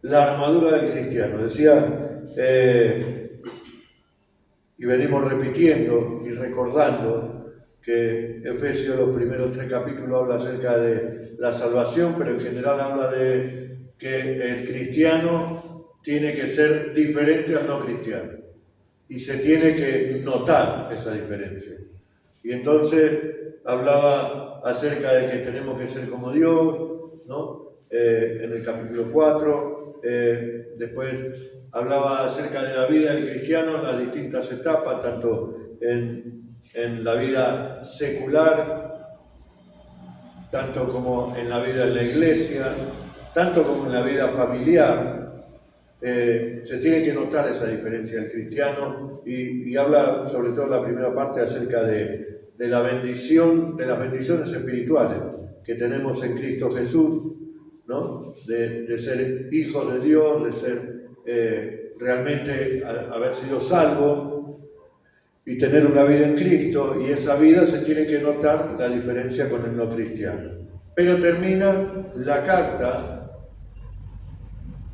la armadura del cristiano. Decía, y venimos repitiendo y recordando, que Efesios, los primeros 3 capítulos, habla acerca de la salvación, pero en general habla de que el cristiano tiene que ser diferente al no cristiano y se tiene que notar esa diferencia. Y entonces hablaba acerca de que tenemos que ser como Dios, ¿no? En el capítulo 4, después hablaba acerca de la vida del cristiano en las distintas etapas, tanto en la vida secular, tanto como en la vida en la iglesia, tanto como en la vida familiar. Se tiene que notar esa diferencia del cristiano y habla sobre todo en la primera parte acerca de la bendición, de las bendiciones espirituales que tenemos en Cristo Jesús, ¿no? De ser hijos de Dios, de ser realmente haber sido salvos y tener una vida en Cristo, y esa vida se tiene que notar la diferencia con el no cristiano. Pero termina la carta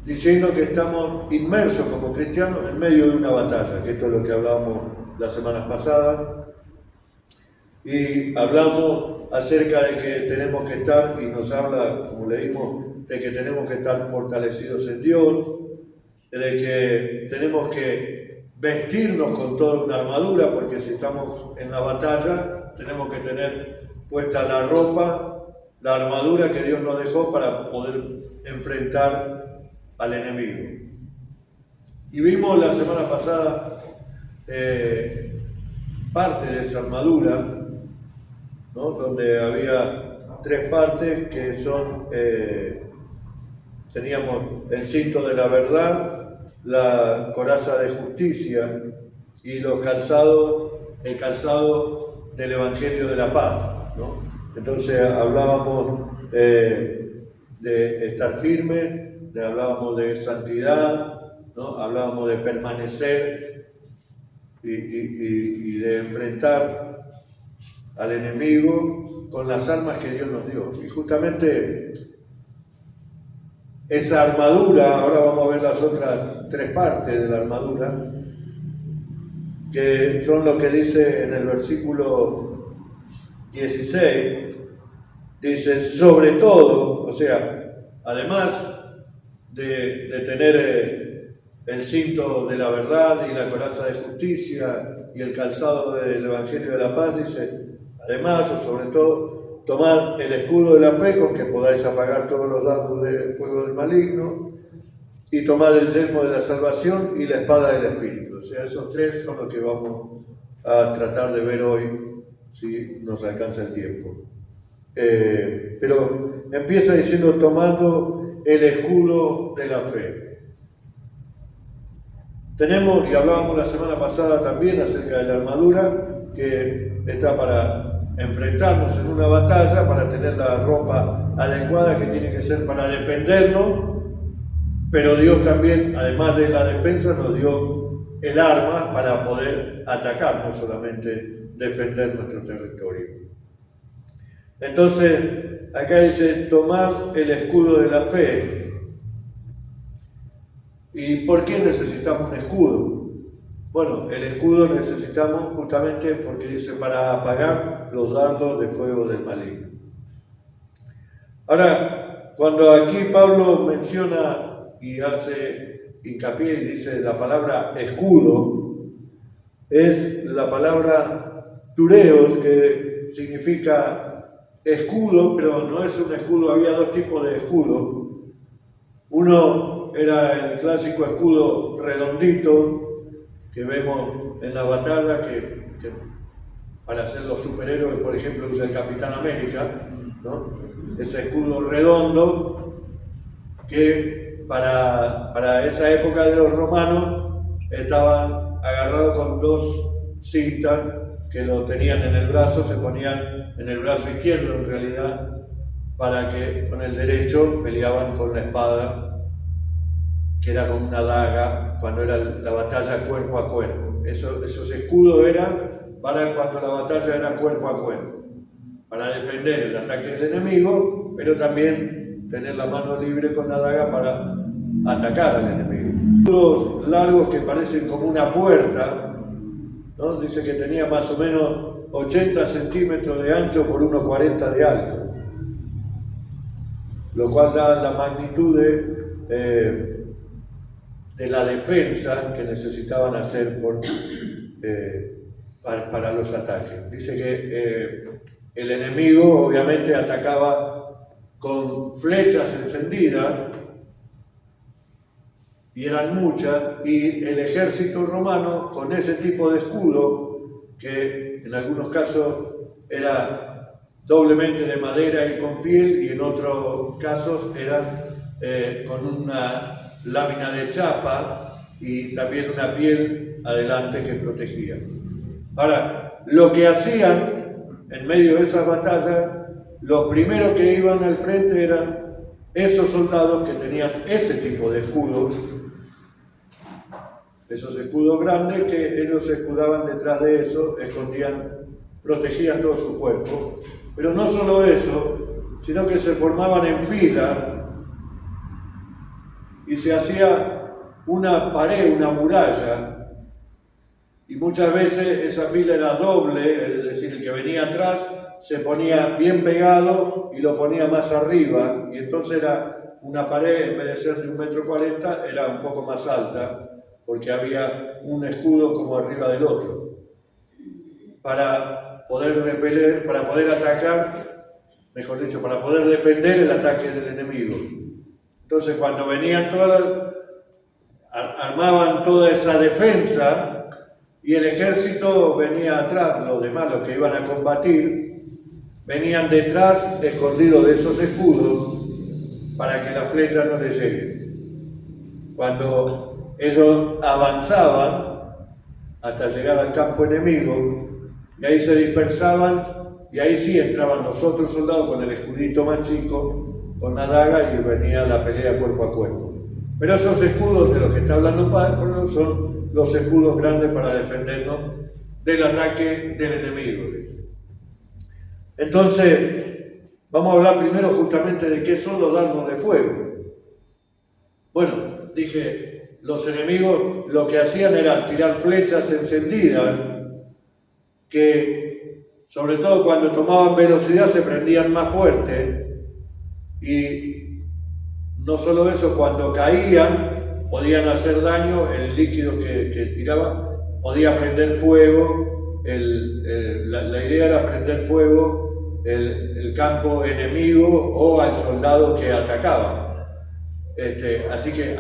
diciendo que estamos inmersos como cristianos en medio de una batalla, que esto es lo que hablábamos las semanas pasadas, y hablamos acerca de que tenemos que estar, y nos habla, como leímos, de que tenemos que estar fortalecidos en Dios, de que tenemos que vestirnos con toda una armadura, porque si estamos en la batalla tenemos que tener puesta la ropa, la armadura que Dios nos dejó para poder enfrentar al enemigo. Y vimos la semana pasada parte de esa armadura, ¿no? Donde había 3 partes que son, teníamos el cinto de la verdad, la coraza de justicia y el calzado del Evangelio de la paz, ¿no? Entonces hablábamos de estar firme, hablábamos de santidad, ¿no? Hablábamos de permanecer y de enfrentar al enemigo con las armas que Dios nos dio. Y justamente esa armadura, ahora vamos a ver las otras 3 partes de la armadura, que son lo que dice en el versículo 16, dice, sobre todo, o sea, además de tener el cinto de la verdad y la coraza de justicia y el calzado del Evangelio de la paz, dice, además o sobre todo, tomad el escudo de la fe con que podáis apagar todos los dardos de fuego del maligno, y tomad el yelmo de la salvación y la espada del Espíritu. O sea, esos 3 son los que vamos a tratar de ver hoy, si nos alcanza el tiempo. Pero empieza diciendo, tomando el escudo de la fe. Tenemos, y hablábamos la semana pasada también acerca de la armadura, que está para enfrentarnos en una batalla, para tener la ropa adecuada que tiene que ser para defendernos, pero Dios también, además de la defensa, nos dio el arma para poder atacar, no solamente defender nuestro territorio. Entonces, acá dice, tomar el escudo de la fe. ¿Y por qué necesitamos un escudo? Bueno, el escudo necesitamos justamente porque dice para apagar los dardos de fuego del maligno. Ahora, cuando aquí Pablo menciona y hace hincapié y dice la palabra escudo, es la palabra tureos, que significa escudo, pero no es un escudo, había 2 tipos de escudo. Uno era el clásico escudo redondito que vemos en la batalla, que para hacer los superhéroes, por ejemplo, usa el Capitán América, ¿no? Ese escudo redondo que para esa época de los romanos estaban agarrados con 2 cintas que lo tenían en el brazo, se ponían en el brazo izquierdo en realidad, para que con el derecho peleaban con la espada, que era como una daga, cuando era la batalla cuerpo a cuerpo. Esos escudos eran para cuando la batalla era cuerpo a cuerpo, para defender el ataque del enemigo, pero también tener la mano libre con la daga para atacar al enemigo. Escudos largos que parecen como una puerta, ¿no? Dice que tenía más o menos 80 centímetros de ancho por 1,40 de alto, lo cual da la magnitud de la defensa que necesitaban hacer para los ataques. Dice que el enemigo obviamente atacaba con flechas encendidas, y eran muchas, y el ejército romano con ese tipo de escudo, que en algunos casos era doblemente de madera y con piel, y en otros casos eran con una lámina de chapa y también una piel adelante que protegía. Ahora, lo que hacían en medio de esas batallas, los primeros que iban al frente eran esos soldados que tenían ese tipo de escudos, esos escudos grandes que ellos se escudaban detrás de eso, protegían todo su cuerpo. Pero no solo eso, sino que se formaban en fila y se hacía una pared, una muralla, y muchas veces esa fila era doble, es decir, el que venía atrás se ponía bien pegado y lo ponía más arriba, y entonces era una pared, en vez de ser de 1,40 m, era un poco más alta, porque había un escudo como arriba del otro, para poder repeler, para poder atacar, mejor dicho, para poder defender el ataque del enemigo. Entonces, cuando venían armaban toda esa defensa, y el ejército venía atrás, los demás, los que iban a combatir, venían detrás, escondidos de esos escudos, para que la flecha no les llegue. Cuando ellos avanzaban hasta llegar al campo enemigo, y ahí se dispersaban, y ahí sí entraban los otros soldados con el escudito más chico, con la daga, y venía la pelea cuerpo a cuerpo. Pero esos escudos de los que está hablando Pablo son los escudos grandes para defendernos del ataque del enemigo. Entonces, vamos a hablar primero justamente de qué son los dardos de fuego. Bueno, dije, los enemigos lo que hacían era tirar flechas encendidas, que sobre todo cuando tomaban velocidad se prendían más fuerte, y no solo eso, cuando caían podían hacer daño, el líquido que tiraban podía prender fuego, la idea era prender fuego el campo enemigo o al soldado que atacaba. Así que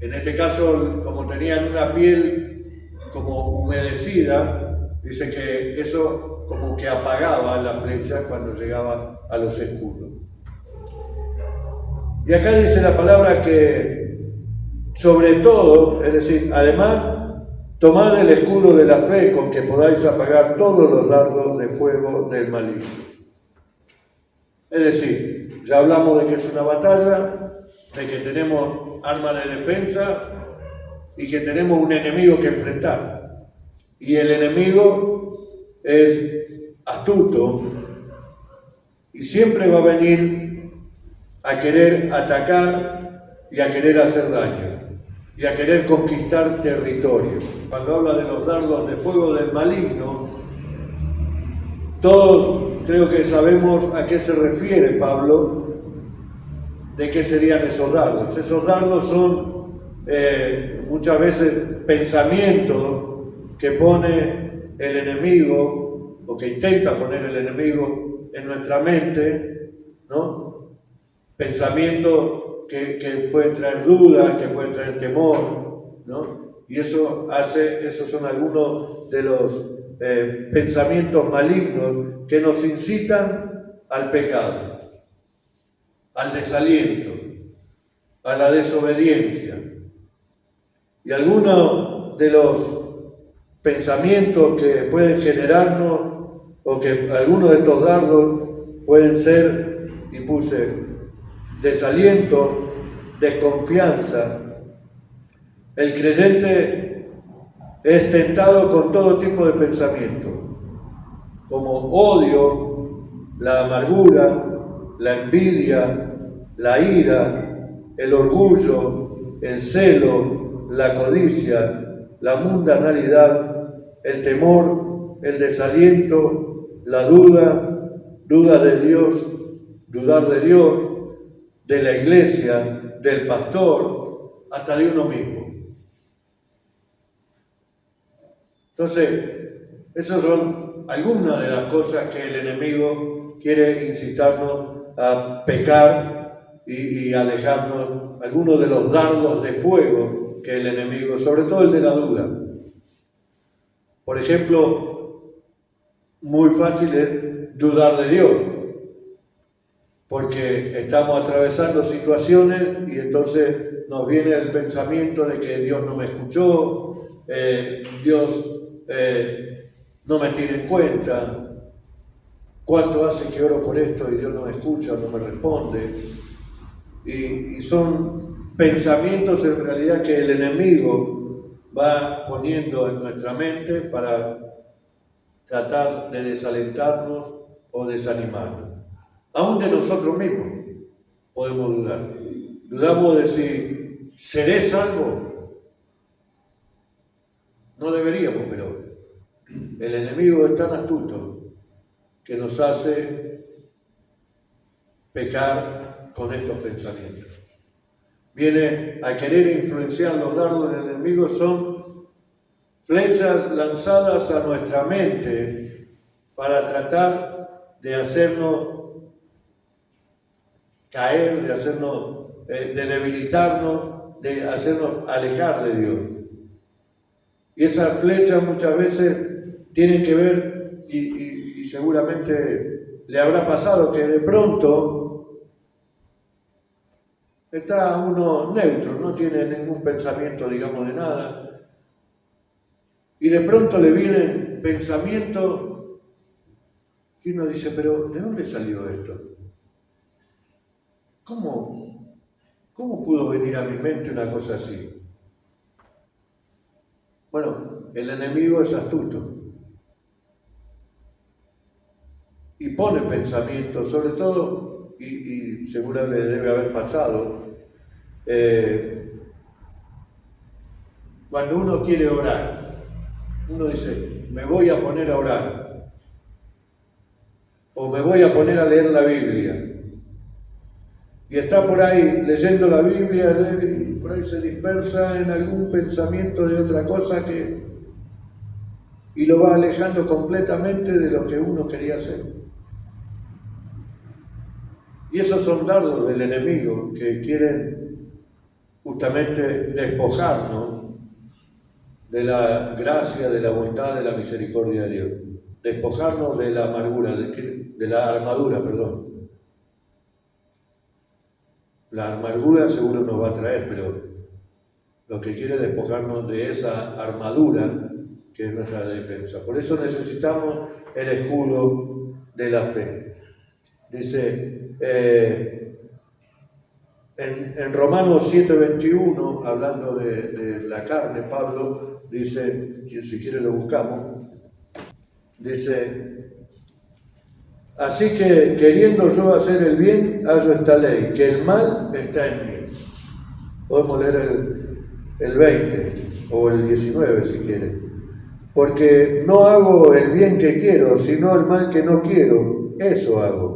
en este caso, como tenían una piel como humedecida, dice que eso como que apagaba la flecha cuando llegaba a los escudos. Y acá dice la palabra que sobre todo, es decir, además, tomad el escudo de la fe con que podáis apagar todos los dardos de fuego del maligno. Es decir, ya hablamos de que es una batalla, de que tenemos armas de defensa y que tenemos un enemigo que enfrentar. Y el enemigo es astuto y siempre va a venir a querer atacar y a querer hacer daño y a querer conquistar territorio. Cuando habla de los dardos de fuego del maligno, todos creo que sabemos a qué se refiere Pablo, de qué serían esos dardos. Esos dardos son muchas veces pensamientos que pone el enemigo, o que intenta poner el enemigo en nuestra mente, ¿no? Pensamientos que pueden traer dudas, que pueden traer temor, ¿no? Y esos son algunos de los pensamientos malignos que nos incitan al pecado, al desaliento, a la desobediencia. Y algunos de los pensamientos que pueden generarnos, o que algunos de estos dardos pueden ser, y puse, desaliento, desconfianza. El creyente es tentado con todo tipo de pensamientos, como odio, la amargura, la envidia, la ira, el orgullo, el celo, la codicia, la mundanalidad, el temor, el desaliento, la duda, duda de Dios, dudar de Dios, de la iglesia, del pastor, hasta de uno mismo. Entonces, esas son algunas de las cosas que el enemigo quiere incitarnos a pecar y alejarnos, algunos de los dardos de fuego que el enemigo, sobre todo el de la duda. Por ejemplo, muy fácil es dudar de Dios, porque estamos atravesando situaciones y entonces nos viene el pensamiento de que Dios no me escuchó, Dios no me tiene en cuenta, cuánto hace que oro por esto y Dios no me escucha, no me responde. Y son pensamientos en realidad que el enemigo va poniendo en nuestra mente para tratar de desalentarnos o desanimarnos. Aún de nosotros mismos podemos dudar. Dudamos de si seré salvo. No deberíamos, pero el enemigo es tan astuto que nos hace pecar con estos pensamientos. Viene a querer influenciar. Los dardos del enemigo son flechas lanzadas a nuestra mente para tratar de hacernos caer, de hacernos, de debilitarnos, de hacernos alejar de Dios. Y esas flechas muchas veces tienen que ver, y seguramente le habrá pasado, que de pronto está uno neutro, no tiene ningún pensamiento, digamos, de nada, y de pronto le vienen pensamientos y uno dice, pero ¿de dónde salió esto? ¿Cómo pudo venir a mi mente una cosa así? Bueno, el enemigo es astuto y pone pensamientos, sobre todo, y seguramente debe haber pasado, cuando uno quiere orar, uno dice, me voy a poner a orar, o me voy a poner a leer la Biblia, y está por ahí leyendo la Biblia, y por ahí se dispersa en algún pensamiento de otra cosa y lo va alejando completamente de lo que uno quería hacer. Y esos son dardos del enemigo que quieren justamente despojarnos de la gracia, de la bondad, de la misericordia de Dios. Despojarnos de la amargura, de la armadura, perdón. La amargura seguro nos va a traer, pero lo que quiere es despojarnos de esa armadura que es nuestra defensa. Por eso necesitamos el escudo de la fe. Dice en Romanos 7:21, hablando de la carne, Pablo dice, si quiere lo buscamos, dice, así que queriendo yo hacer el bien, hallo esta ley, que el mal está en mí. Podemos leer el 20 o el 19 si quiere. Porque no hago el bien que quiero, sino el mal que no quiero, eso hago.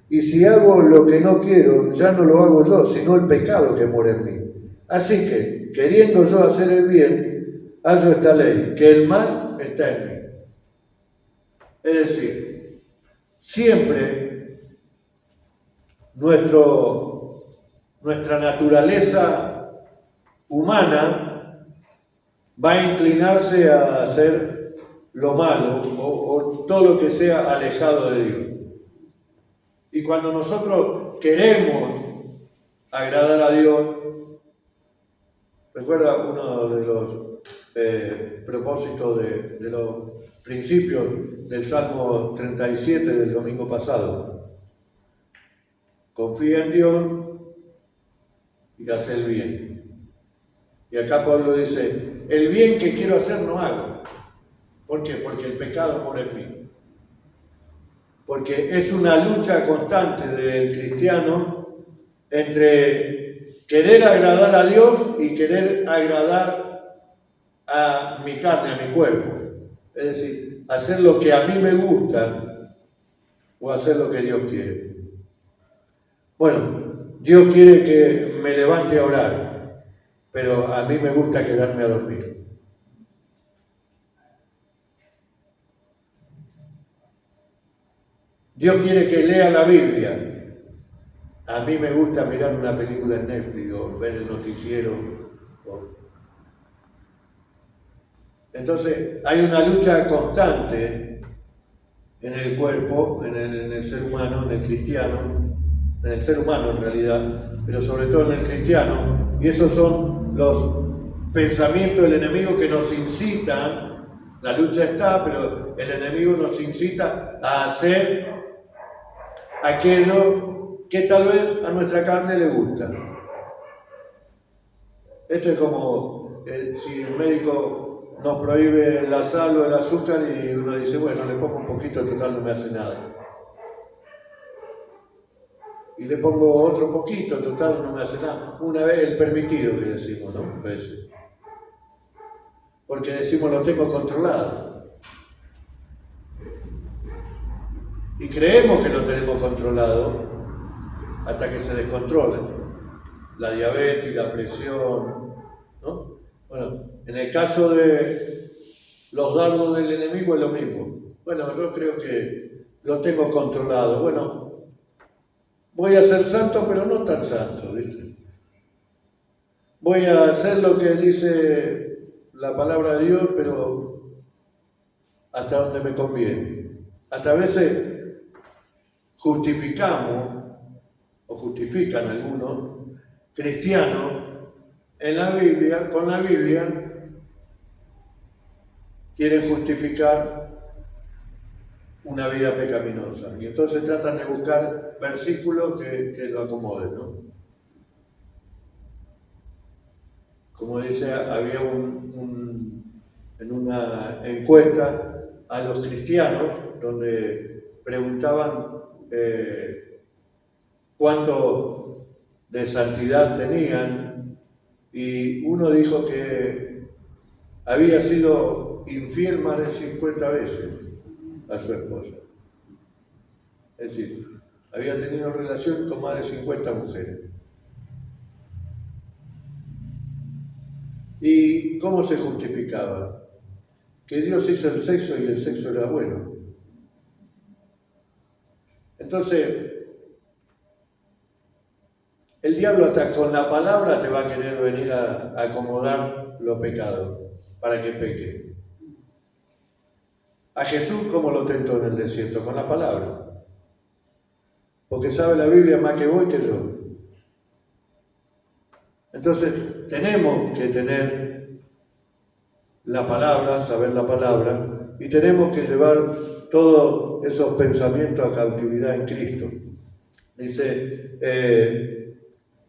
Y si hago lo que no quiero, ya no lo hago yo, sino el pecado que mora en mí. Así que, queriendo yo hacer el bien, hallo esta ley, que el mal está en mí. Es decir, siempre nuestra naturaleza humana va a inclinarse a hacer lo malo o todo lo que sea alejado de Dios. Y cuando nosotros queremos agradar a Dios, recuerda uno de los propósitos de los principios del Salmo 37 del domingo pasado. Confía en Dios y haz el bien. Y acá Pablo dice, el bien que quiero hacer no hago. ¿Por qué? Porque el pecado mora en mí. Porque es una lucha constante del cristiano entre querer agradar a Dios y querer agradar a mi carne, a mi cuerpo. Es decir, hacer lo que a mí me gusta o hacer lo que Dios quiere. Bueno, Dios quiere que me levante a orar, pero a mí me gusta quedarme a dormir. Dios quiere que lea la Biblia. A mí me gusta mirar una película en Netflix o ver el noticiero. Entonces, hay una lucha constante en el cuerpo, en el ser humano, en el cristiano, en el ser humano en realidad, pero sobre todo en el cristiano, y esos son los pensamientos del enemigo que nos incitan. La lucha está, pero el enemigo nos incita a hacer aquello que tal vez a nuestra carne le gusta. Esto es como si el médico nos prohíbe la sal o el azúcar y uno dice, bueno, le pongo un poquito, total no me hace nada. Y le pongo otro poquito, total no me hace nada. Una vez el permitido que decimos, ¿no? A veces. Porque decimos lo tengo controlado. Y creemos que lo tenemos controlado hasta que se descontrola. La diabetes, la presión, ¿no? Bueno, en el caso de los dardos del enemigo es lo mismo. Bueno, yo creo que lo tengo controlado. Bueno, voy a ser santo, pero no tan santo, ¿viste? Voy a hacer lo que dice la palabra de Dios, pero hasta donde me conviene. Hasta a veces justificamos, o justifican algunos, cristianos, en la Biblia, con la Biblia, quieren justificar una vida pecaminosa. Y entonces tratan de buscar versículos que lo acomoden, ¿no? Como dice, había en una encuesta a los cristianos donde preguntaban cuánto de santidad tenían, y uno dijo que había sido infiel más de 50 veces a su esposa. Es decir, había tenido relación con más de 50 mujeres. ¿Y cómo se justificaba? Que Dios hizo el sexo y el sexo era bueno. Entonces, el diablo hasta con la palabra te va a querer venir a acomodar los pecados para que peque. A Jesús, ¿cómo lo tentó en el desierto? Con la palabra. Porque sabe la Biblia más que vos y que yo. Entonces, tenemos que tener la palabra, saber la palabra, y tenemos que llevar todos esos pensamientos a cautividad en Cristo. Dice,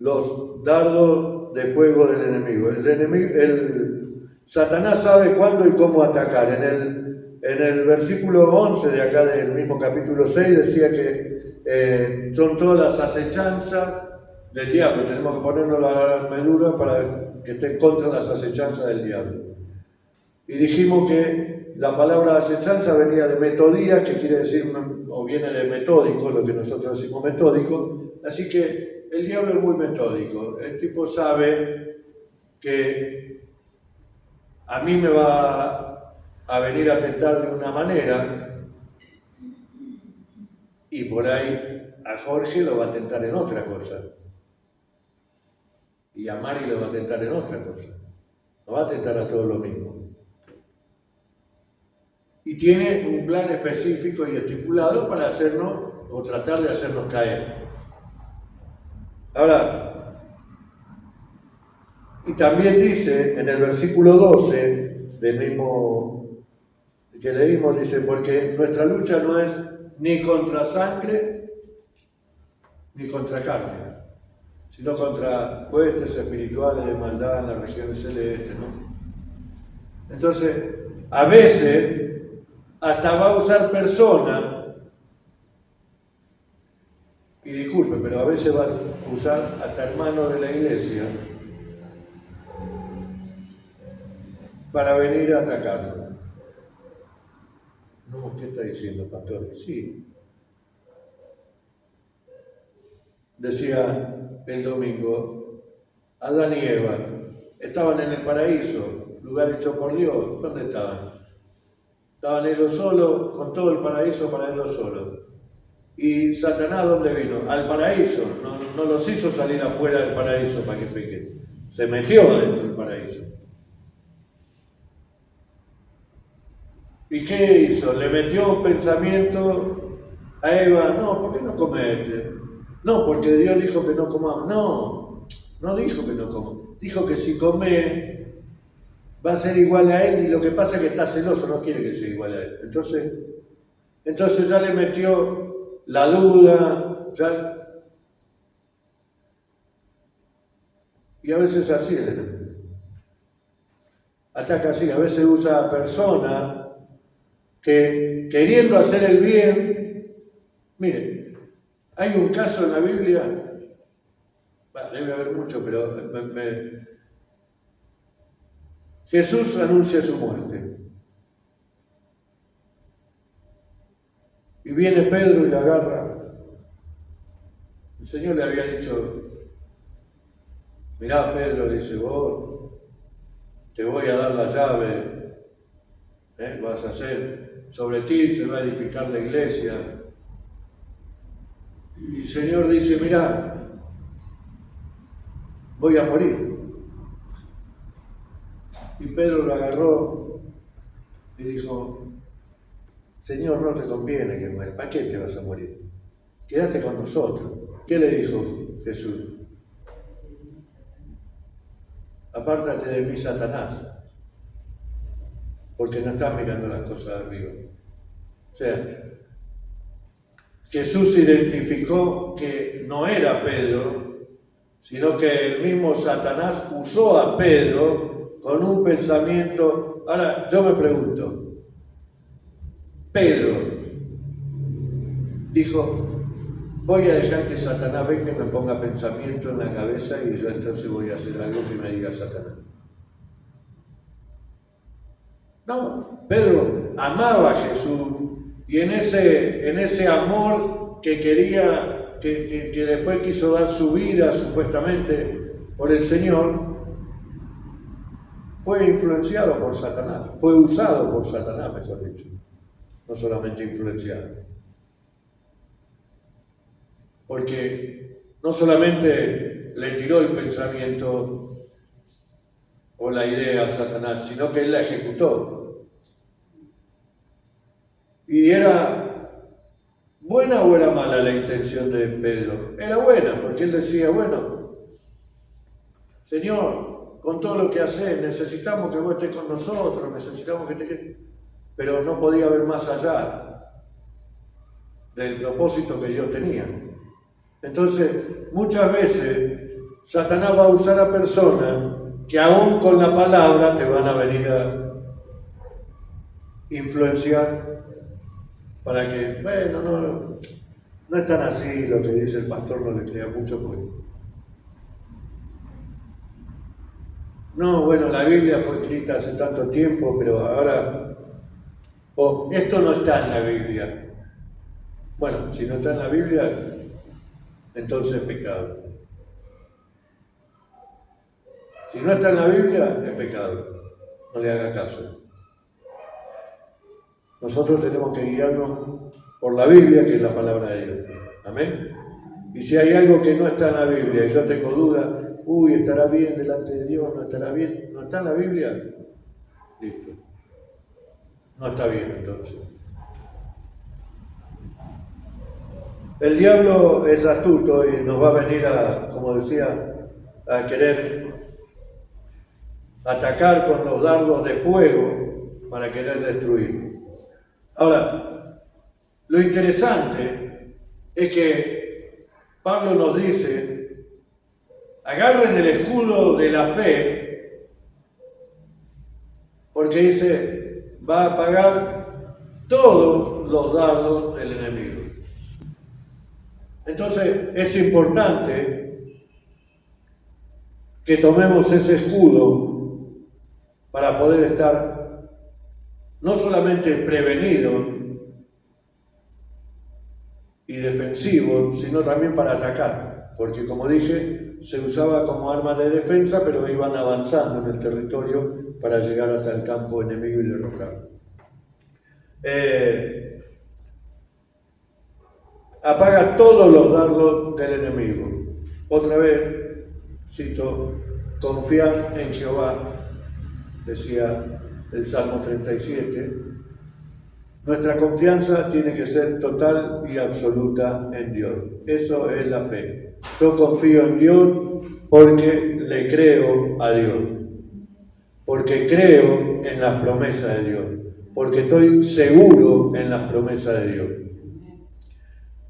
los dardos de fuego del enemigo. Satanás sabe cuándo y cómo atacar. En el versículo 11 de acá del mismo capítulo 6 decía que son todas las acechanzas del diablo. Tenemos que ponernos la armadura para que esté contra las acechanzas del diablo. Y dijimos que la palabra acechanza venía de metodía, que quiere decir, o viene de metódico, lo que nosotros decimos metódico. Así que el diablo es muy metódico. El tipo sabe que a mí me va a venir a tentar de una manera y por ahí a Jorge lo va a tentar en otra cosa. Y a Mari lo va a tentar en otra cosa. No va a tentar a todos lo mismo. Y tiene un plan específico y estipulado para hacernos, o tratar de hacernos caer. Ahora, y también dice en el versículo 12 del mismo que leímos, dice, porque nuestra lucha no es ni contra sangre ni contra carne, sino contra huestes espirituales de maldad en las regiones celestes, ¿no? Entonces, a veces hasta va a usar personas y disculpe, pero a veces va a usar hasta hermanos de la iglesia para venir a atacarlo. No, ¿qué está diciendo, pastor? Sí. Decía el domingo, Adán y Eva estaban en el paraíso, lugar hecho por Dios. ¿Dónde estaban? Estaban ellos solos, con todo el paraíso para ellos solos. ¿Y Satanás dónde vino? Al paraíso. No los hizo salir afuera del paraíso para que pequen. Se metió dentro del paraíso. ¿Y qué hizo? Le metió un pensamiento a Eva, no, ¿por qué no comete? No, porque Dios dijo que no comamos. No dijo que no comamos. Dijo que si come va a ser igual a él y lo que pasa es que está celoso, no quiere que sea igual a él. Entonces ya le metió la duda, y a veces así el enemigo. Ataca así, a veces usa a personas que queriendo hacer el bien, mire, hay un caso en la Biblia, debe haber mucho, pero Jesús anuncia su muerte. Y viene Pedro y la agarra. El Señor le había dicho, mirá Pedro, le dice, vos te voy a dar la llave, vas a hacer, sobre ti se va a edificar la iglesia. Y el Señor dice, mirá, voy a morir. Y Pedro lo agarró y dijo, Señor, no te conviene que mueras, ¿para qué te vas a morir? Quédate con nosotros. ¿Qué le dijo Jesús? Apártate de mí, Satanás, porque no estás mirando las cosas de arriba. O sea, Jesús identificó que no era Pedro, sino que el mismo Satanás usó a Pedro con un pensamiento. Ahora, yo me pregunto, Pedro dijo, voy a dejar que Satanás venga y me ponga pensamiento en la cabeza y yo entonces voy a hacer algo que me diga Satanás. No, Pedro amaba a Jesús y en ese amor que quería, que después quiso dar su vida supuestamente por el Señor, fue influenciado por Satanás, fue usado por Satanás, mejor dicho, no solamente influenciado. Porque no solamente le tiró el pensamiento o la idea a Satanás, sino que él la ejecutó. ¿Y era buena o era mala la intención de Pedro? Era buena, porque él decía, bueno, Señor, con todo lo que haces, necesitamos que vos estés con nosotros, necesitamos que te... Pero no podía ver más allá del propósito que Dios tenía. Entonces, muchas veces, Satanás va a usar a personas que aún con la palabra te van a venir a influenciar para que, bueno, no es tan así lo que dice el pastor, no le crea mucho porque... No, bueno, la Biblia fue escrita hace tanto tiempo, pero ahora... esto no está en la Biblia. Bueno, si no está en la Biblia, entonces es pecado. Si no está en la Biblia, es pecado. No le haga caso. Nosotros tenemos que guiarnos por la Biblia, que es la palabra de Dios. Amén. Y si hay algo que no está en la Biblia y yo tengo duda, ¿estará bien delante de Dios? ¿No estará bien? ¿No está en la Biblia? Listo. No está bien entonces. El diablo es astuto y nos va a venir a, como decía, a querer atacar con los dardos de fuego para querer destruir. Ahora, lo interesante es que Pablo nos dice, agarren el escudo de la fe, porque dice, va a apagar todos los dardos del enemigo. Entonces es importante que tomemos ese escudo para poder estar no solamente prevenidos y defensivos, sino también para atacar, porque como dije, se usaba como arma de defensa, pero iban avanzando en el territorio para llegar hasta el campo enemigo y derrotarlo. Apaga todos los dardos del enemigo. Otra vez, cito, confiar en Jehová, decía el Salmo 37. Nuestra confianza tiene que ser total y absoluta en Dios. Eso es la fe. Yo confío en Dios porque le creo a Dios, porque creo en las promesas de Dios, porque estoy seguro en las promesas de Dios.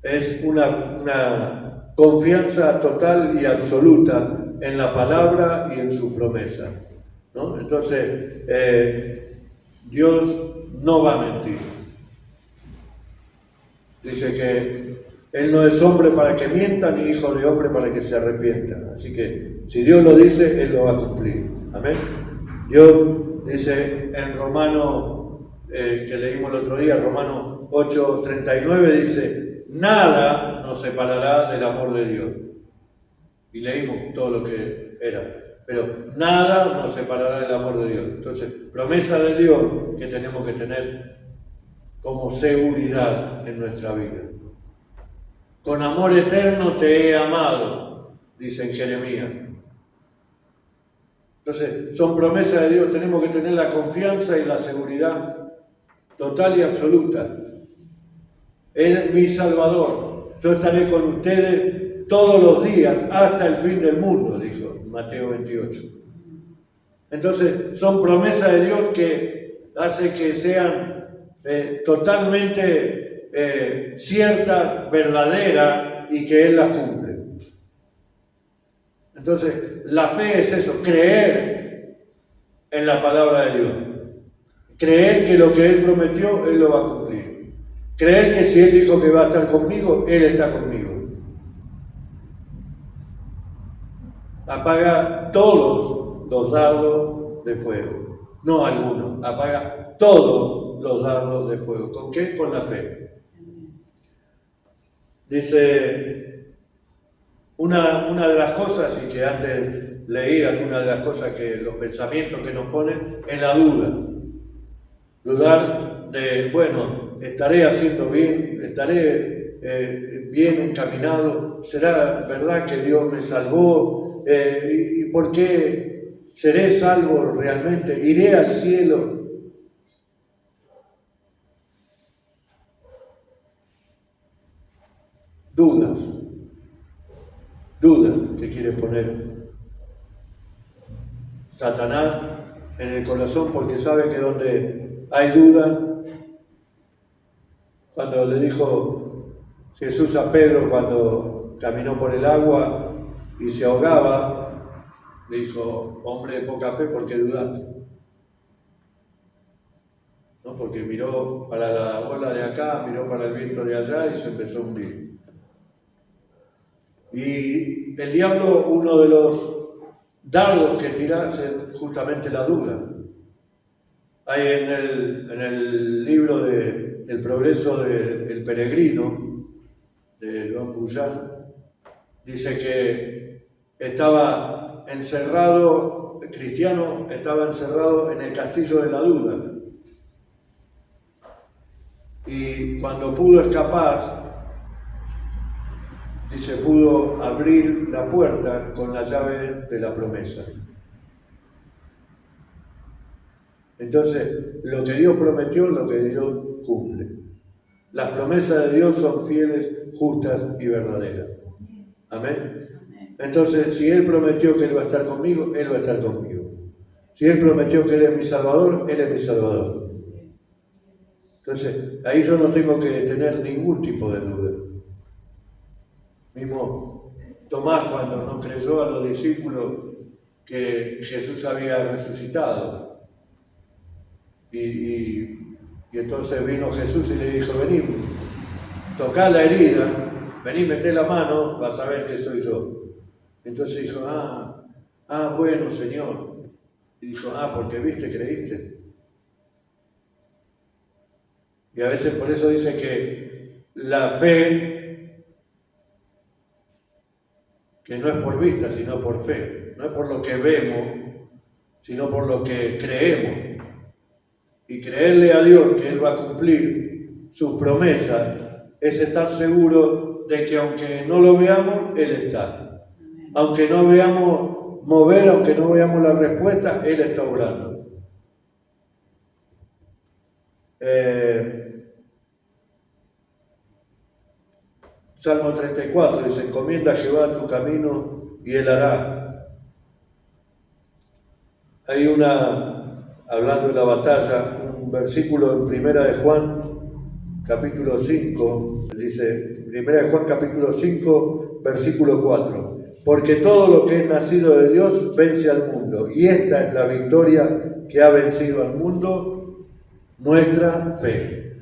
Es una confianza total y absoluta en la palabra y en su promesa, ¿no? Entonces, Dios no va a mentir. Dice que Él no es hombre para que mienta, ni hijo de hombre para que se arrepienta. Así que, si Dios lo dice, Él lo va a cumplir. Amén. Dios dice en Romano, que leímos el otro día, Romano 8:39, dice, nada nos separará del amor de Dios. Y leímos todo lo que era. Pero nada nos separará del amor de Dios. Entonces, promesa de Dios que tenemos que tener como seguridad en nuestra vida. Con amor eterno te he amado, dice en Jeremías. Entonces, son promesas de Dios, tenemos que tener la confianza y la seguridad total y absoluta. Él es mi Salvador, yo estaré con ustedes todos los días hasta el fin del mundo, dijo Mateo 28. Entonces, son promesas de Dios que hace que sean totalmente cierta, verdadera y que Él las cumple. Entonces, la fe es eso, creer en la palabra de Dios. Creer que lo que Él prometió, Él lo va a cumplir. Creer que si Él dijo que va a estar conmigo, Él está conmigo. Apaga todos los dardos de fuego, no algunos, apaga todos los dardos de fuego. ¿Con qué? Con la fe. Dice, una de las cosas, y que antes leí alguna de las cosas que los pensamientos que nos ponen, es la duda. Dudar de, bueno, estaré haciendo bien, estaré bien encaminado, ¿será verdad que Dios me salvó? ¿Y por qué seré salvo realmente? ¿Iré al cielo? Dudas que quiere poner Satanás en el corazón, porque sabe que donde hay duda, cuando le dijo Jesús a Pedro cuando caminó por el agua y se ahogaba, le dijo, hombre de poca fe, ¿por qué dudaste? ¿No? Porque miró para la ola de acá, miró para el viento de allá y se empezó a hundir. Y el diablo, uno de los dardos que tira es justamente la duda. Hay en el libro de El progreso del peregrino, de Joan Bujan, dice que estaba encerrado, el cristiano estaba encerrado en el castillo de la duda. Y cuando pudo escapar, dice, pudo abrir la puerta con la llave de la promesa. Entonces, lo que Dios prometió, lo que Dios cumple. Las promesas de Dios son fieles, justas y verdaderas. Amén. Entonces, si Él prometió que Él va a estar conmigo, Él va a estar conmigo. Si Él prometió que Él es mi Salvador, Él es mi Salvador. Entonces, ahí yo no tengo que tener ningún tipo de duda. Mismo Tomás, cuando no creyó a los discípulos que Jesús había resucitado, y entonces vino Jesús y le dijo, vení, tocá la herida vení, meté la mano, vas a ver que soy yo. Entonces dijo, bueno, Señor. Y dijo, porque viste, creíste. Y a veces por eso dice que la fe, que no es por vista, sino por fe. No es por lo que vemos, sino por lo que creemos. Y creerle a Dios que Él va a cumplir sus promesas es estar seguro de que aunque no lo veamos, Él está. Aunque no veamos mover, aunque no veamos la respuesta, Él está obrando. Salmo 34 dice, encomienda a Jehová tu camino y Él hará. Hay hablando de la batalla, un versículo en Primera de Juan, capítulo 5, dice, Primera de Juan, capítulo 5, versículo 4. Porque todo lo que es nacido de Dios vence al mundo. Y esta es la victoria que ha vencido al mundo, nuestra fe.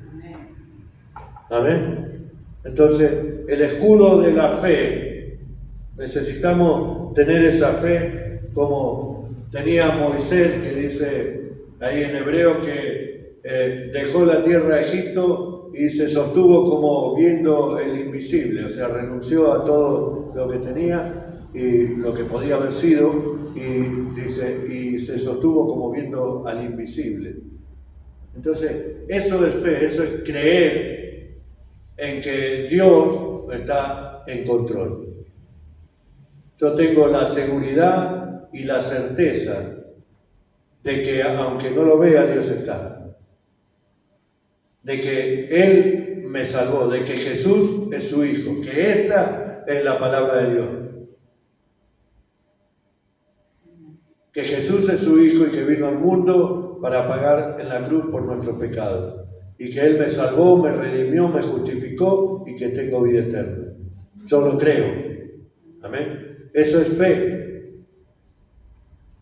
Amén. Entonces, el escudo de la fe, necesitamos tener esa fe como tenía Moisés, que dice ahí en hebreo que dejó la tierra de Egipto y se sostuvo como viendo el invisible, o sea, renunció a todo lo que tenía y lo que podía haber sido, y dice, y se sostuvo como viendo al invisible. Entonces, eso es fe, eso es creer en que Dios está en control. Yo tengo la seguridad y la certeza de que aunque no lo vea, Dios está. De que Él me salvó, de que Jesús es su Hijo, que esta es la palabra de Dios. Que Jesús es su Hijo y que vino al mundo para pagar en la cruz por nuestros pecados. Y que Él me salvó, me redimió, me justificó y que tengo vida eterna. Yo lo creo. Amén. Eso es fe.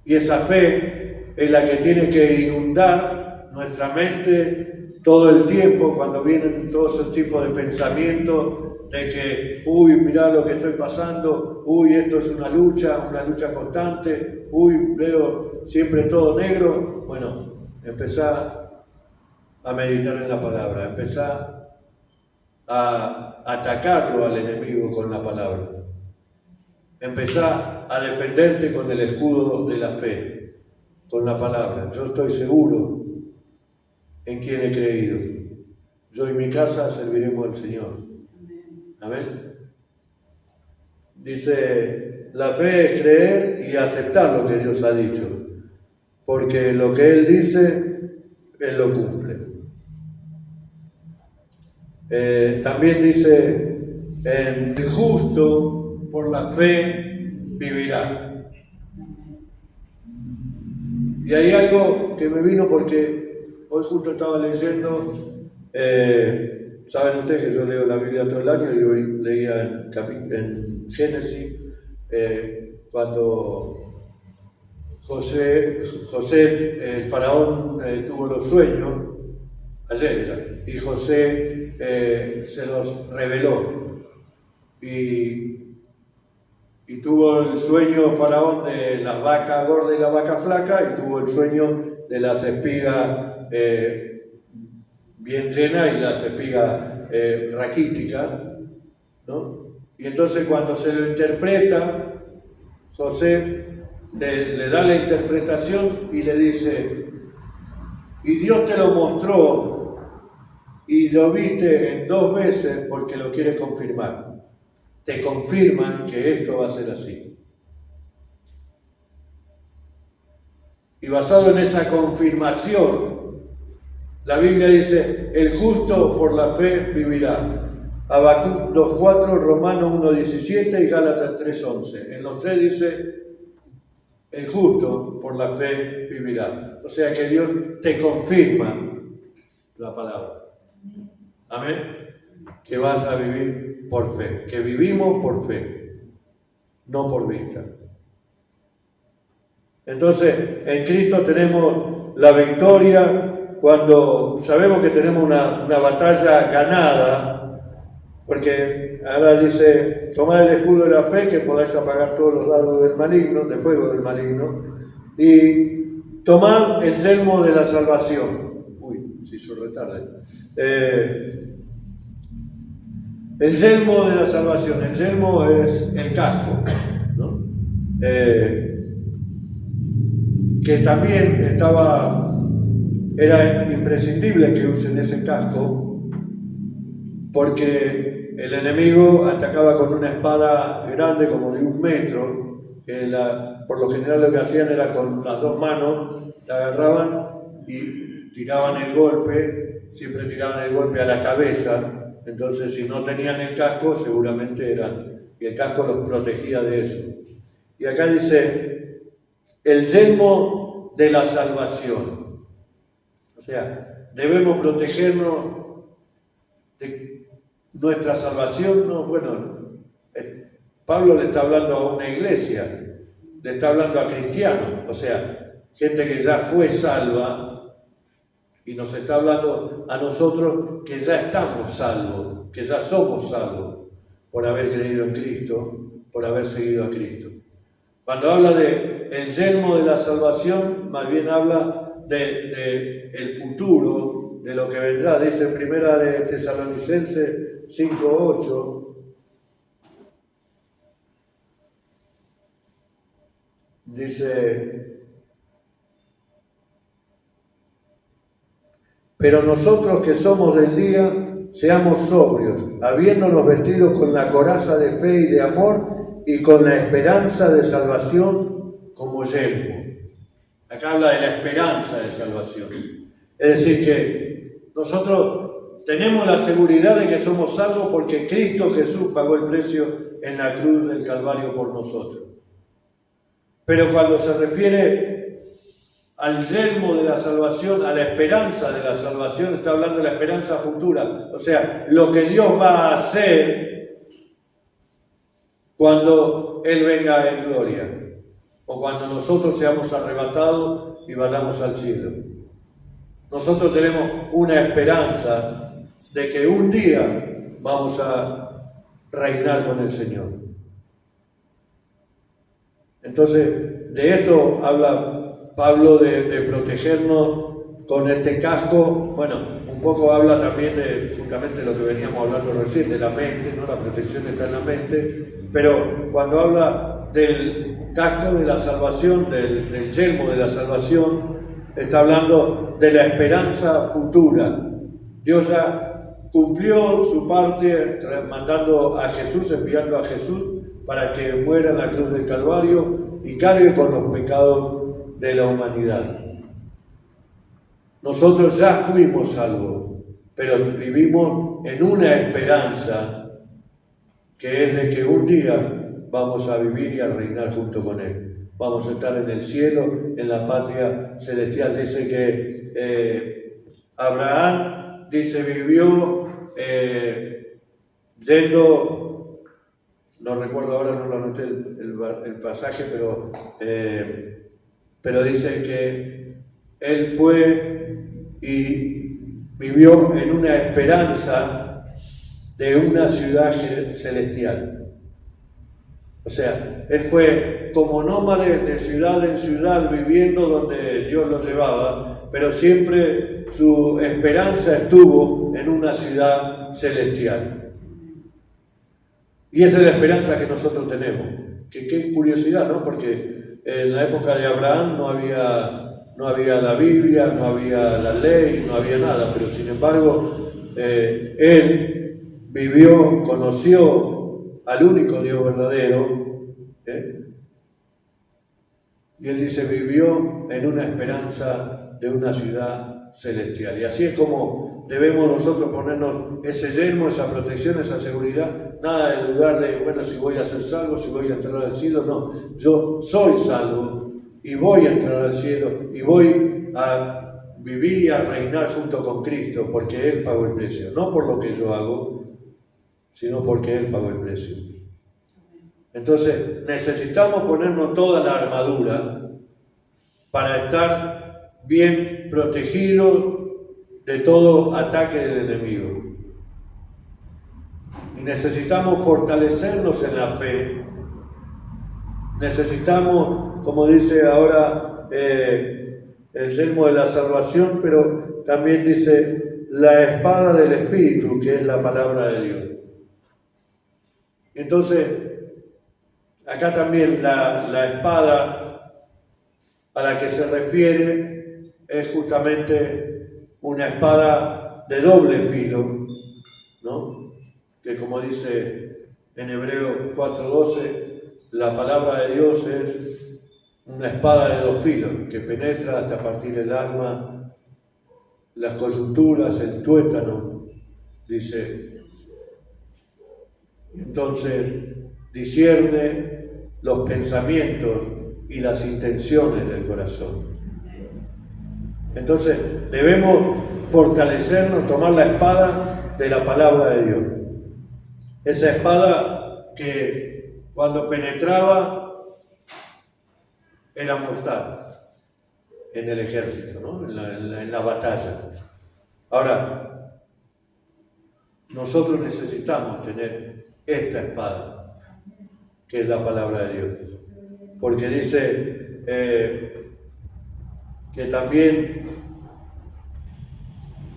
Y esa fe es la que tiene que inundar nuestra mente todo el tiempo cuando vienen todos esos tipos de pensamientos de que, mirá lo que estoy pasando, esto es una lucha constante, veo siempre todo negro. Bueno, empezá a meditar en la palabra, empezá a atacarlo al enemigo con la palabra. Empezá a defenderte con el escudo de la fe, con la palabra. Yo estoy seguro en quien he creído. Yo y mi casa serviremos al Señor. Amén. Dice, la fe es creer y aceptar lo que Dios ha dicho, porque lo que Él dice, Él lo cumple. También dice, el justo por la fe vivirá. Y hay algo que me vino porque hoy justo estaba leyendo, saben ustedes que yo leo la Biblia todo el año y hoy leía en Génesis, cuando José, el faraón, tuvo los sueños, ayer era, y José se los reveló. Y tuvo el sueño faraón de la vaca gorda y la vaca flaca, y tuvo el sueño de las espigas bien llenas y las espigas raquíticas, ¿no? Y entonces cuando se lo interpreta, José le da la interpretación y le dice, y Dios te lo mostró y lo viste en 2 veces porque lo quiere confirmar. Te confirman que esto va a ser así. Y basado en esa confirmación, la Biblia dice, el justo por la fe vivirá. Habacuc 2.4, Romanos 1.17 y Gálatas 3.11. En los 3 dice, el justo por la fe vivirá. O sea que Dios te confirma la palabra. Amén. Que vas a vivir por fe, que vivimos por fe, no por vista. Entonces, en Cristo tenemos la victoria cuando sabemos que tenemos una batalla ganada, porque ahora dice, tomad el escudo de la fe que podáis apagar todos los dardos del maligno, de fuego del maligno, y tomad el yelmo de la salvación. Uy, se hizo retarde. El yelmo de la salvación, el yelmo es el casco, ¿no? Que también era imprescindible que usen ese casco, porque el enemigo atacaba con una espada grande como de 1 metro, que por lo general lo que hacían era con las 2 manos, la agarraban y tiraban el golpe, siempre tiraban el golpe a la cabeza. Entonces, si no tenían el casco, seguramente y el casco los protegía de eso. Y acá dice, el yelmo de la salvación. O sea, debemos protegernos de nuestra salvación. No, bueno, Pablo le está hablando a una iglesia, le está hablando a cristianos, o sea, gente que ya fue salva, y nos está hablando a nosotros que ya estamos salvos, que ya somos salvos por haber creído en Cristo, por haber seguido a Cristo. Cuando habla de el yelmo de la salvación, más bien habla de el futuro, de lo que vendrá. Dice en Primera de Tesalonicenses 5:8, dice: pero nosotros que somos del día, seamos sobrios, habiéndonos vestido con la coraza de fe y de amor y con la esperanza de salvación como yelmo. Acá habla de la esperanza de salvación. Es decir, que nosotros tenemos la seguridad de que somos salvos porque Cristo Jesús pagó el precio en la cruz del Calvario por nosotros. Pero cuando se refiere al yelmo de la salvación, a la esperanza de la salvación, está hablando de la esperanza futura. O sea, lo que Dios va a hacer cuando Él venga en gloria, o cuando nosotros seamos arrebatados y vayamos al cielo. Nosotros tenemos una esperanza de que un día vamos a reinar con el Señor. Entonces, de esto habla Pablo, de protegernos con este casco. Bueno, un poco habla también de justamente lo que veníamos hablando recién, de la mente, ¿no? La protección está en la mente, pero cuando habla del casco de la salvación, del yelmo de la salvación, está hablando de la esperanza futura. Dios ya cumplió su parte mandando a Jesús, enviando a Jesús para que muera en la cruz del Calvario y cargue con los pecados de la humanidad. Nosotros ya fuimos salvos, pero vivimos en una esperanza que es de que un día vamos a vivir y a reinar junto con Él. Vamos a estar en el cielo, en la patria celestial. Dice que Abraham, dice, vivió yendo, no recuerdo ahora, no lo anoté el pasaje, pero dice que él fue y vivió en una esperanza de una ciudad celestial. O sea, él fue como nómade de ciudad en ciudad, viviendo donde Dios lo llevaba, pero siempre su esperanza estuvo en una ciudad celestial. Y esa es la esperanza que nosotros tenemos. Qué curiosidad, ¿no? Porque en la época de Abraham no había la Biblia, no había la ley, no había nada, pero sin embargo él vivió, conoció al único Dios verdadero, y él dice, vivió en una esperanza de una ciudad celestial. Y así es como debemos nosotros ponernos ese yelmo, esa protección, esa seguridad. Nada de dudar de, bueno, si voy a ser salvo, si voy a entrar al cielo. No, yo soy salvo y voy a entrar al cielo y voy a vivir y a reinar junto con Cristo, porque Él pagó el precio. No por lo que yo hago, sino porque Él pagó el precio. Entonces necesitamos ponernos toda la armadura para estar bien protegidos de todo ataque del enemigo. Y necesitamos fortalecernos en la fe. Necesitamos, como dice ahora el yelmo de la salvación, pero también dice la espada del Espíritu, que es la palabra de Dios. Entonces, acá también la espada a la que se refiere es justamente una espada de doble filo, ¿no? Que como dice en Hebreos 4:12, la palabra de Dios es una espada de dos filos que penetra hasta partir el alma, las coyunturas, el tuétano, dice. Entonces discierne los pensamientos y las intenciones del corazón. Entonces debemos fortalecernos, tomar la espada de la palabra de Dios. Esa espada que cuando penetraba era mortal en el ejército, ¿no? en la batalla. Ahora, nosotros necesitamos tener esta espada, que es la palabra de Dios. Porque dice que también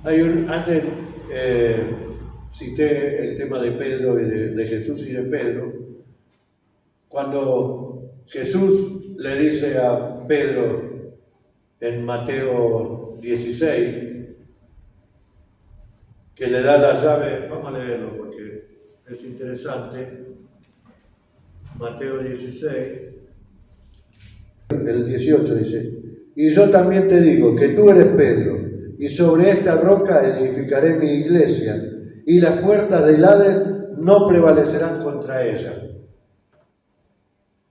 hay antes cité el tema de Pedro y de Jesús y de Pedro. Cuando Jesús le dice a Pedro en Mateo 16 que le da la llave, vamos a leerlo porque es interesante. Mateo 16, el 18 dice: y yo también te digo que tú eres Pedro, y sobre esta roca edificaré mi iglesia, y las puertas del Hades no prevalecerán contra ella.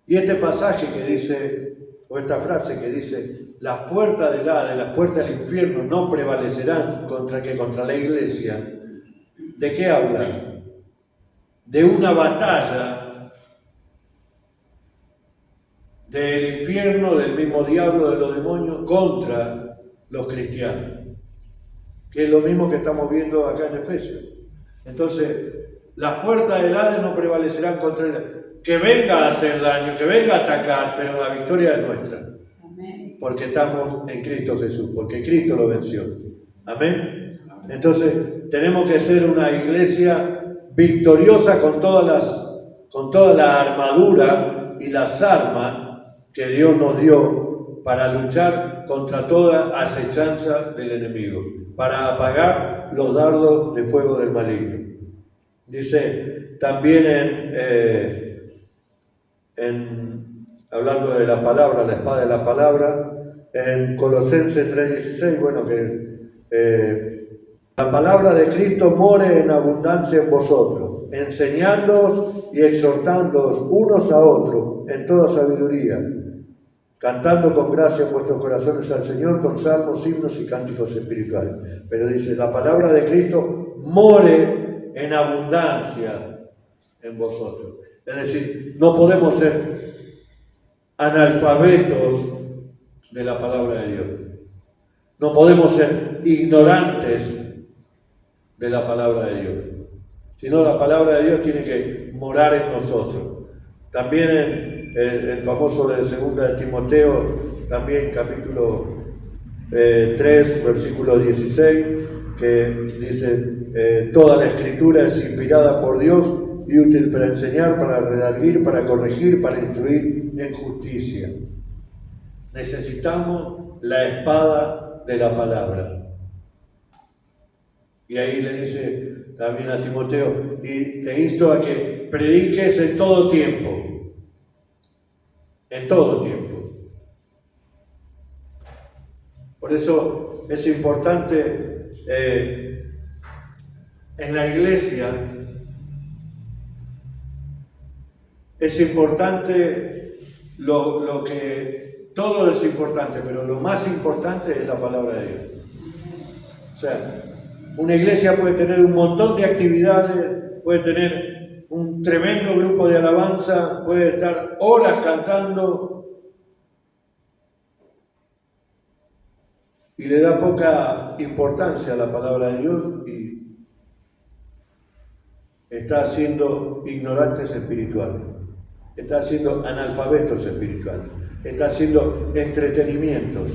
Y este pasaje que dice, o esta frase que dice, las puertas del Hades, las puertas del infierno no prevalecerán contra la iglesia, ¿de qué habla? De una batalla del infierno, del mismo diablo, de los demonios, contra los cristianos, que es lo mismo que estamos viendo acá en Efesios. Entonces, las puertas del Hades no prevalecerán contra él. Que venga a hacer daño, que venga a atacar, pero la victoria es nuestra. Amén. Porque estamos en Cristo Jesús, porque Cristo lo venció. Amén. Entonces, tenemos que ser una iglesia victoriosa con toda la armadura y las armas que Dios nos dio para luchar contra toda acechanza del enemigo, para apagar los dardos de fuego del maligno. Dice también hablando de la palabra, la espada de la palabra, en Colosenses 3:16, bueno, que la palabra de Cristo more en abundancia en vosotros, enseñándoos y exhortándoos unos a otros en toda sabiduría, cantando con gracia en vuestros corazones al Señor con salmos, himnos y cánticos espirituales. Pero dice, la palabra de Cristo more en abundancia en vosotros. Es decir, no podemos ser analfabetos de la palabra de Dios. No podemos ser ignorantes de la palabra de Dios. Sino la palabra de Dios tiene que morar en nosotros. También en el famoso de 2 de Timoteo, también capítulo 3, versículo 16, que dice, toda la escritura es inspirada por Dios y útil para enseñar, para redarguir, para corregir, para instruir en justicia. Necesitamos la espada de la palabra. Y ahí le dice también a Timoteo, y te insto a que prediques en todo tiempo. En todo tiempo. Por eso es importante en la iglesia, es importante lo que, todo es importante, pero lo más importante es la palabra de Dios. O sea, una iglesia puede tener un montón de actividades, puede tener un tremendo grupo de alabanza, puede estar horas cantando y le da poca importancia a la palabra de Dios, y está haciendo ignorantes espirituales, está haciendo analfabetos espirituales, está haciendo entretenimientos.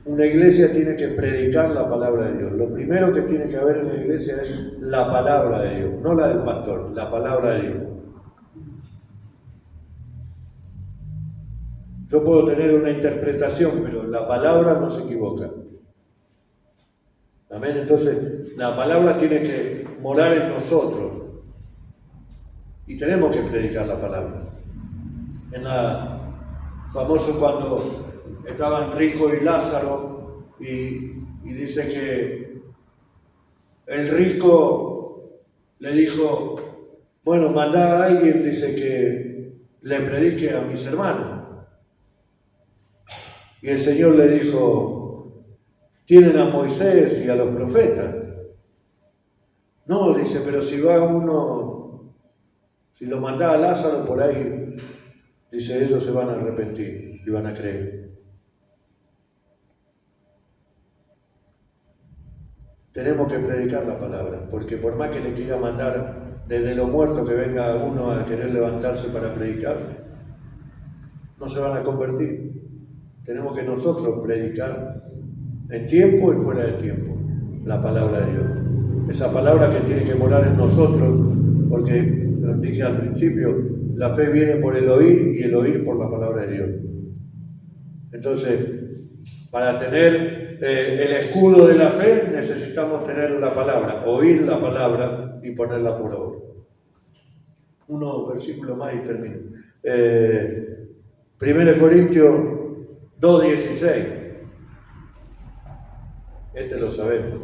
Una iglesia tiene que predicar la palabra de Dios. Lo primero que tiene que haber en la iglesia es la palabra de Dios, no la del pastor, la palabra de Dios. Yo puedo tener una interpretación, pero la palabra no se equivoca. Amén. Entonces, la palabra tiene que morar en nosotros y tenemos que predicar la palabra. En la famoso cuando estaban Rico y Lázaro y dice que el rico le dijo, bueno, mandá a alguien, dice, que le predique a mis hermanos. Y el Señor le dijo, tienen a Moisés y a los profetas. No, dice, pero si va uno, si lo mandá a Lázaro por ahí, dice, ellos se van a arrepentir y van a creer. Tenemos que predicar la palabra, porque por más que le quiera mandar desde lo muerto que venga uno a querer levantarse para predicar, no se van a convertir. Tenemos que nosotros predicar en tiempo y fuera de tiempo la palabra de Dios. Esa palabra que tiene que morar en nosotros, porque, lo dije al principio, la fe viene por el oír y el oír por la palabra de Dios. Entonces, para tener el escudo de la fe necesitamos tener la palabra, oír la palabra y ponerla por obra. Unos versículos más y termino. 1 Corintios 2:16. Este lo sabemos.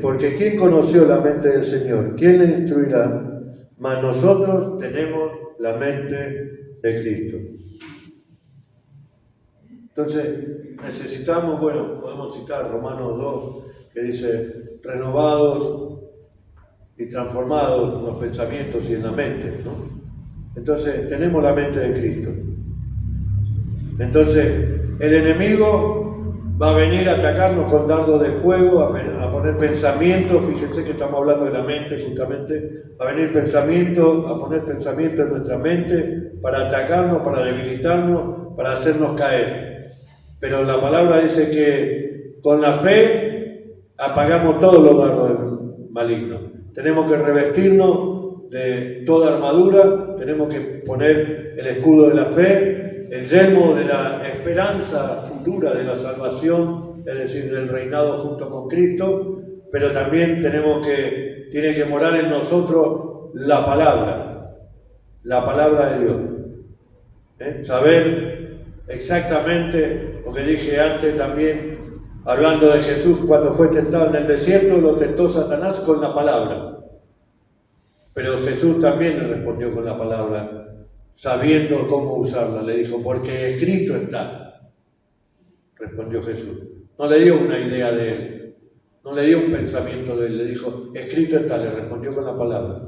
Porque ¿quién conoció la mente del Señor? ¿Quién le instruirá? Mas nosotros tenemos la mente de Cristo. Entonces, necesitamos, bueno, podemos citar Romanos 2, que dice, renovados y transformados en los pensamientos y en la mente, ¿no? Entonces, tenemos la mente de Cristo. Entonces, el enemigo va a venir a atacarnos con dardos de fuego, a poner pensamientos, fíjense que estamos hablando de la mente justamente, va a venir pensamientos, a poner pensamientos en nuestra mente para atacarnos, para debilitarnos, para hacernos caer. Pero la palabra dice que con la fe apagamos todos los dardos malignos. Tenemos que revestirnos de toda armadura, tenemos que poner el escudo de la fe, el yelmo de la esperanza futura de la salvación, es decir, del reinado junto con Cristo, pero también tiene que morar en nosotros la palabra de Dios. Saber exactamente lo que dije antes también, hablando de Jesús cuando fue tentado en el desierto, lo tentó Satanás con la palabra. Pero Jesús también le respondió con la palabra, sabiendo cómo usarla. Le dijo, porque escrito está, respondió Jesús. No le dio una idea de él, no le dio un pensamiento de él, le dijo, escrito está, le respondió con la palabra.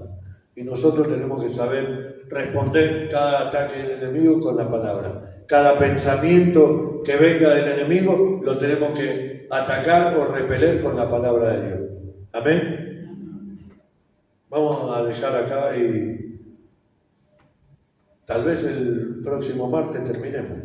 Y nosotros tenemos que saber responder cada ataque del enemigo con la palabra. Cada pensamiento que venga del enemigo lo tenemos que atacar o repeler con la palabra de Dios. Amén. Vamos a dejar acá y tal vez el próximo martes terminemos.